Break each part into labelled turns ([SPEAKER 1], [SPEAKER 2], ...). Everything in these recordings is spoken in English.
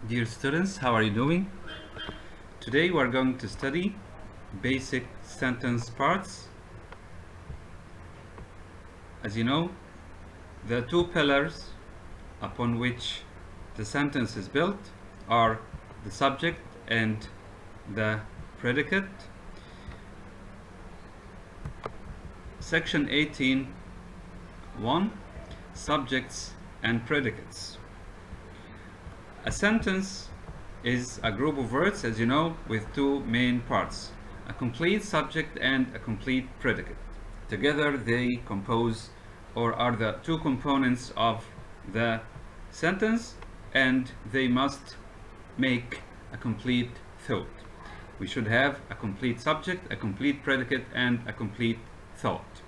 [SPEAKER 1] Dear students, how are you doing? Today we are going to study basic sentence parts. As you know, the two pillars upon which the sentence is built are the subject and the predicate. Section 18:1, subjects and predicates. A sentence is a group of words, as you know, with two main parts, a complete subject and a complete predicate. Together they compose or are the two components of the sentence, and they must make a complete thought. We should have a complete subject, a complete predicate, and a complete thought.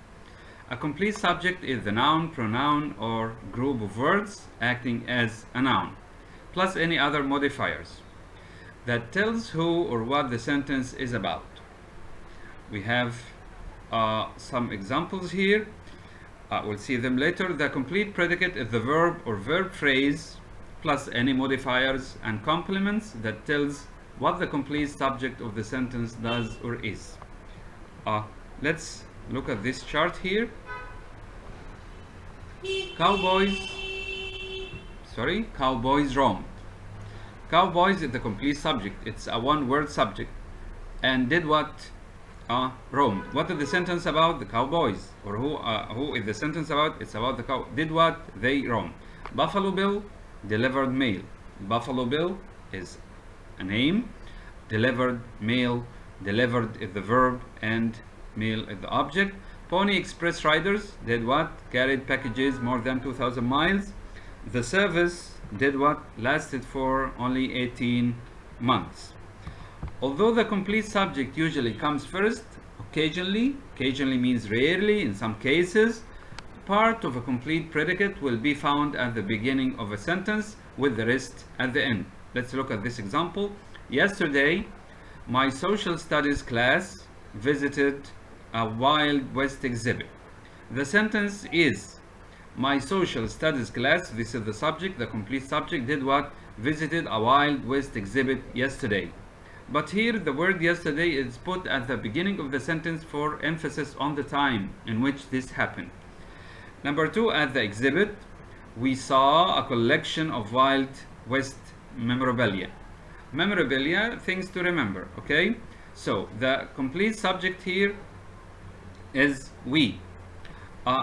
[SPEAKER 1] A complete subject is the noun, pronoun, or group of words acting as a noun, plus any other modifiers that tells who or what the sentence is about. We have some examples here. We'll see them later. The complete predicate is the verb or verb phrase plus any modifiers and complements that tells what the complete subject of the sentence does or is. Let's look at this chart here. Cowboys roamed. Cowboys is the complete subject. It's a one-word subject. And did what? Roamed. What is the sentence about? The cowboys. Or who is the sentence about? It's about the cow. Did what? They roamed. Buffalo Bill delivered mail. Buffalo Bill is a name. Delivered, mail. Delivered is the verb and mail is the object. Pony Express riders did what? Carried packages more than 2,000 miles. The service did what? Lasted for only 18 months. Although the complete subject usually comes first, occasionally means rarely in some cases, part of a complete predicate will be found at the beginning of a sentence with the rest at the end. Let's look at this example. Yesterday, my social studies class visited a Wild West exhibit. The sentence is, my social studies class, this is the subject, the complete subject, did what? Visited a Wild West exhibit yesterday. But here the word yesterday is put at the beginning of the sentence for emphasis on the time in which this happened. Number two, at the exhibit, we saw a collection of Wild West memorabilia. Memorabilia, things to remember, okay? So the complete subject here is we.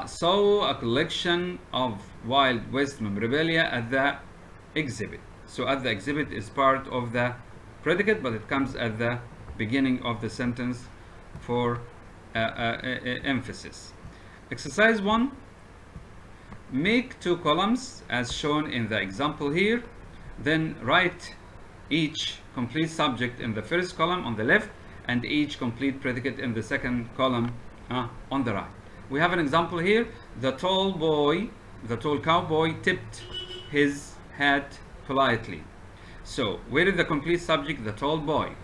[SPEAKER 1] Saw a collection of Wild West memorabilia at the exhibit. So at the exhibit is part of the predicate, but it comes at the beginning of the sentence for emphasis. Exercise 1. Make two columns as shown in the example here. Then write each complete subject in the first column on the left and each complete predicate in the second column on the right. We have an example here. The tall cowboy tipped his hat politely. So where is the complete subject? The tall boy.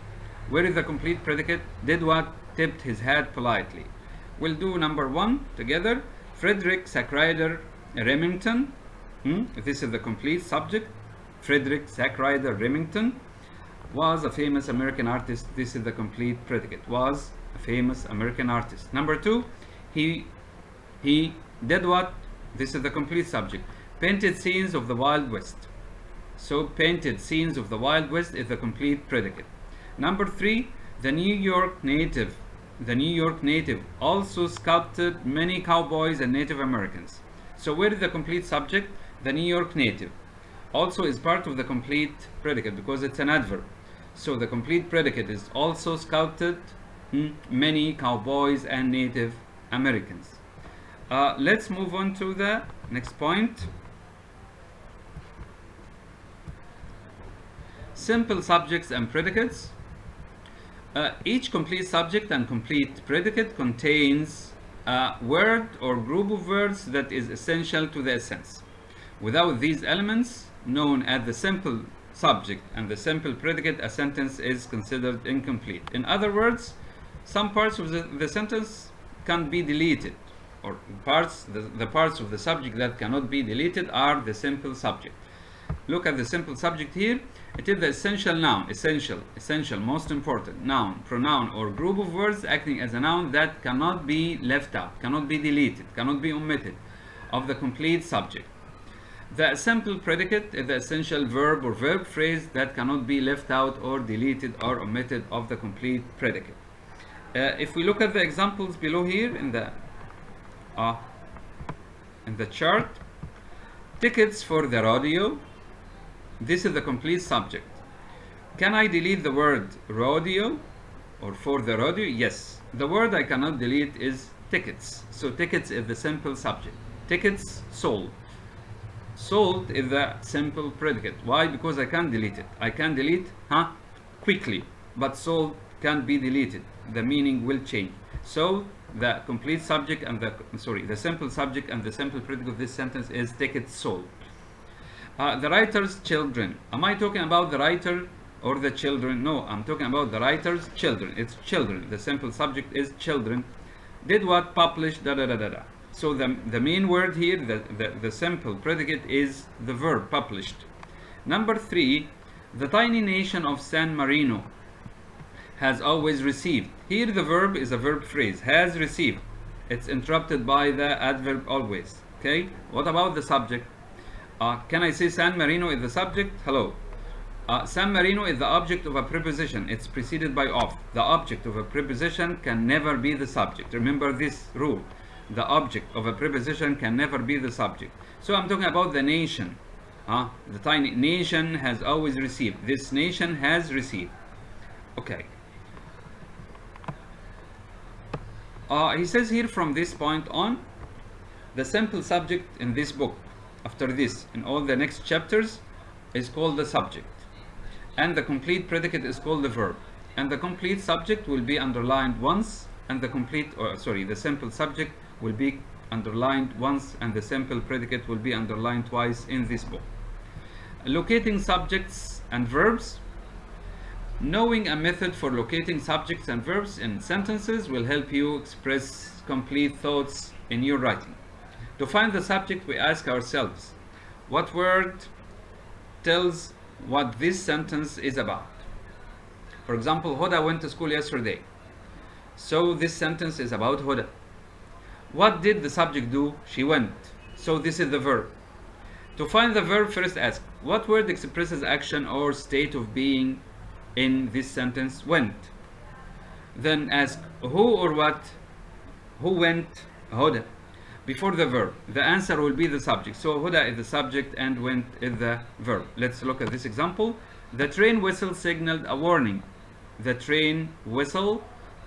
[SPEAKER 1] Where is the complete predicate? Did what? Tipped his hat politely. We'll do number 1 together. Frederick Sackrider Remington. This is the complete subject. Frederick Sackrider Remington was a famous American artist. This is the complete predicate. Was a famous American artist. Number 2, he did what? This is the complete subject. Painted scenes of the Wild West. So painted scenes of the Wild West is the complete predicate. Number 3, the New York native also sculpted many cowboys and Native Americans. So where is the complete subject? The New York native also is part of the complete predicate because it's an adverb. So the complete predicate is also sculpted many cowboys and Native Americans. Let's move on to the next point. Simple subjects and predicates. Each complete subject and complete predicate contains a word or group of words that is essential to the essence. Without these elements, known as the simple subject and the simple predicate, a sentence is considered incomplete. In other words, some parts of the sentence can be deleted, or the parts of the subject that cannot be deleted are the simple subject. look at the simple subject here. It is the essential noun, essential, most important noun, pronoun, or group of words acting as a noun that cannot be left out, cannot be deleted, cannot be omitted of the complete subject. The simple predicate is the essential verb or verb phrase that cannot be left out or deleted or omitted of the complete predicate. If we look at the examples below here in the chart, tickets for the rodeo. This is the complete subject. Can I delete the word rodeo or for the rodeo? Yes. The word I cannot delete is tickets. So tickets is the simple subject. Tickets sold. Sold is the simple predicate. Why? Because I can't delete it. I can delete quickly, but sold can't be deleted. The meaning will change. So the complete subject and the simple subject and the simple predicate of this sentence is tickets sold. The writer's children. Am I talking about the writer or the children? No, I'm talking about the writer's children. It's children. The simple subject is children. Did what? Published, da da da da da. So the main word here, the simple predicate is the verb published. Number 3, the tiny nation of San Marino has always received. Here the verb is a verb phrase, has received. It's interrupted by the adverb always. Okay, what about the subject? Can I say San Marino is the subject? Hello. San Marino is the object of a preposition. It's preceded by of. The object of a preposition can never be the subject. Remember this rule. The object of a preposition can never be the subject. So I'm talking about the nation. The tiny nation has always received. This nation has received. Okay. He says here from this point on, the simple subject in this book, after this, in all the next chapters, is called the subject. And the complete predicate is called the verb. And the complete subject will be underlined once, and the simple subject will be underlined once, and the simple predicate will be underlined twice in this book. Locating subjects and verbs. Knowing a method for locating subjects and verbs in sentences will help you express complete thoughts in your writing. To find the subject, we ask ourselves, what word tells what this sentence is about? For example, Huda went to school yesterday. So this sentence is about Huda. What did the subject do? She went. So this is the verb. To find the verb, first ask, what word expresses action or state of being in this sentence? Went. Then ask, who or what? Who went? Huda. Before the verb. The answer will be the subject. So Huda is the subject and went is the verb. Let's look at this example. The train whistle signaled a warning. The train whistle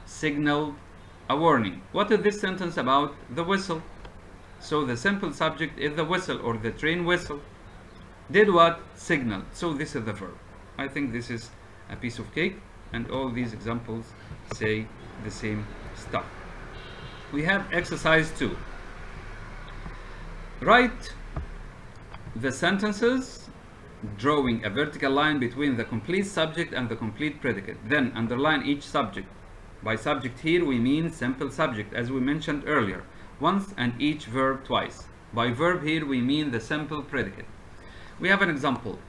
[SPEAKER 1] signaled a warning. What is this sentence about? The whistle. So the simple subject is the whistle or the train whistle. Did what? Signal. So this is the verb. I think this is a piece of cake, and all these examples say the same stuff. We have exercise 2. Write the sentences drawing a vertical line between the complete subject and the complete predicate. Then underline each subject. By subject here we mean simple subject, as we mentioned earlier, once, and each verb twice. By verb here we mean the simple predicate. We have an example.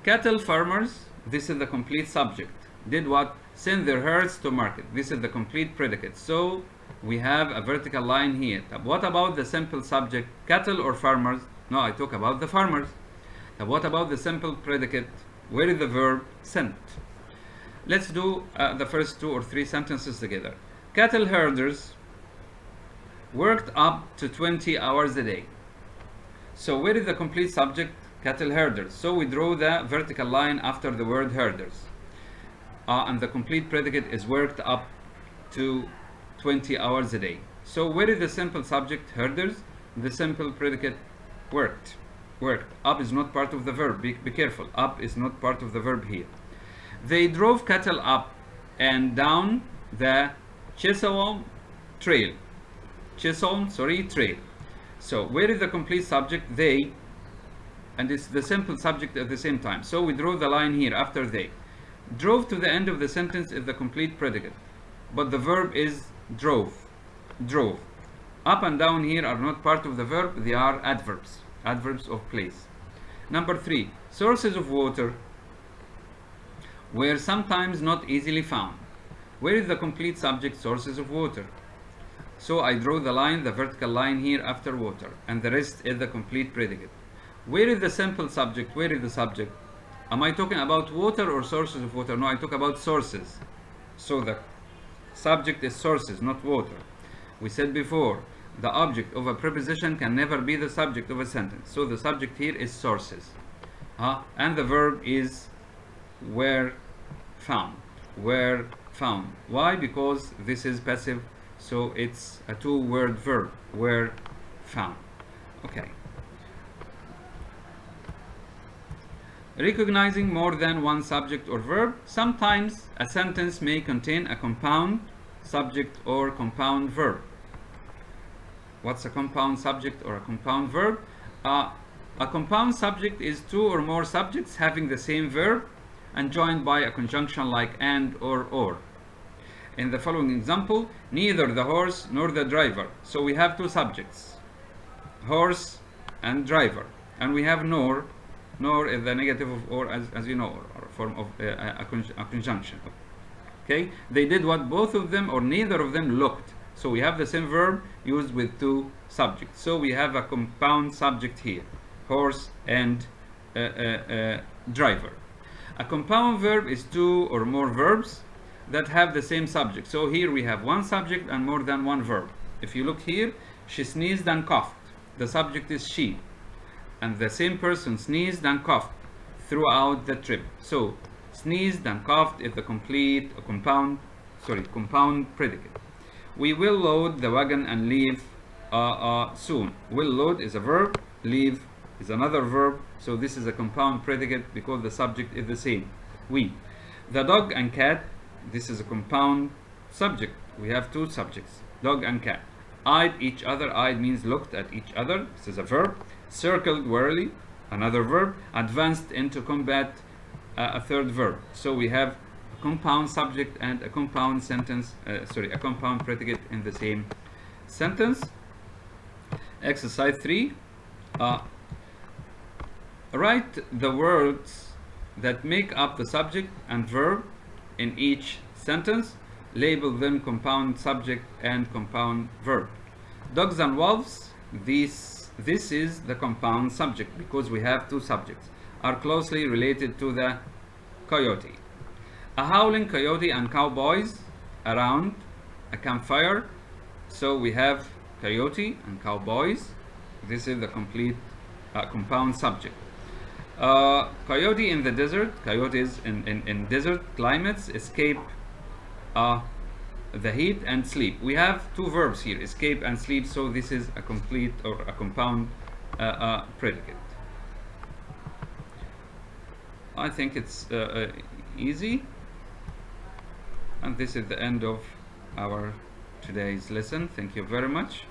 [SPEAKER 1] Cattle farmers, this is the complete subject, did what? Send their herds to market. This is the complete predicate. So we have a vertical line here. What about the simple subject? Cattle or farmers? No, I talk about the farmers. What about the simple predicate? Where is the verb? Sent. Let's do the first 2 or 3 sentences together. Cattle herders worked up to 20 hours a day. So where is the complete subject? Cattle herders. So we draw the vertical line after the word herders. And the complete predicate is worked up to 20 hours a day. So where is the simple subject? Herders. The simple predicate worked. Worked. Up is not part of the verb. Be careful. Up is not part of the verb here. They drove cattle up and down the Chisholm trail. Trail. So where is the complete subject? They, and it's the simple subject at the same time. So we draw the line here after they. Drove to the end of the sentence is the complete predicate, but the verb is drove. Drove. Up and down here are not part of the verb. They are adverbs. Adverbs of place. Number 3, sources of water were sometimes not easily found. Where is the complete subject, sources of water? So I draw the line, the vertical line here after water, and the rest is the complete predicate. Where is the simple subject? Where is the subject? Am I talking about water or sources of water? No, I talk about sources. So the subject is sources, not water. We said before, the object of a preposition can never be the subject of a sentence. So the subject here is sources. And the verb is were found. Were found. Why? Because this is passive, so it's a two-word verb. Were found. Okay. Recognizing more than one subject or verb. Sometimes a sentence may contain a compound subject or compound verb. What's a compound subject or a compound verb? A compound subject is two or more subjects having the same verb and joined by a conjunction like and or. In the following example, neither the horse nor the driver. So we have two subjects, horse and driver, and we have nor is the negative of or, as you know, or a form of a conjunction. Okay, they did what both of them or neither of them looked. So we have the same verb used with two subjects. So we have a compound subject here, horse and driver. A compound verb is two or more verbs that have the same subject. So here we have one subject and more than one verb. If you look here, she sneezed and coughed. The subject is she. And the same person sneezed and coughed throughout the trip. So sneezed and coughed is the complete compound predicate. We will load the wagon and leave soon. Will load is a verb, leave is another verb, so this is a compound predicate because the subject is the same. We. The dog and cat, this is a compound subject. We have two subjects, dog and cat. Eyed each other, eyed means looked at each other, this is a verb. Circled warily, another verb. Advanced into combat, a third verb. So we have a compound subject and a compound sentence, a compound predicate in the same sentence. Exercise 3. Write the words that make up the subject and verb in each sentence. Label them compound subject and compound verb. Dogs and wolves, this is the compound subject because we have two subjects, are closely related to the coyote. A howling coyote and cowboys around a campfire. So we have coyote and cowboys. This is the complete compound subject. Coyote in the desert. Coyotes in desert climates escape the heat and sleep. We have two verbs here, escape and sleep, so this is a complete or a compound predicate. I think it's easy, and this is the end of our today's lesson. Thank you very much.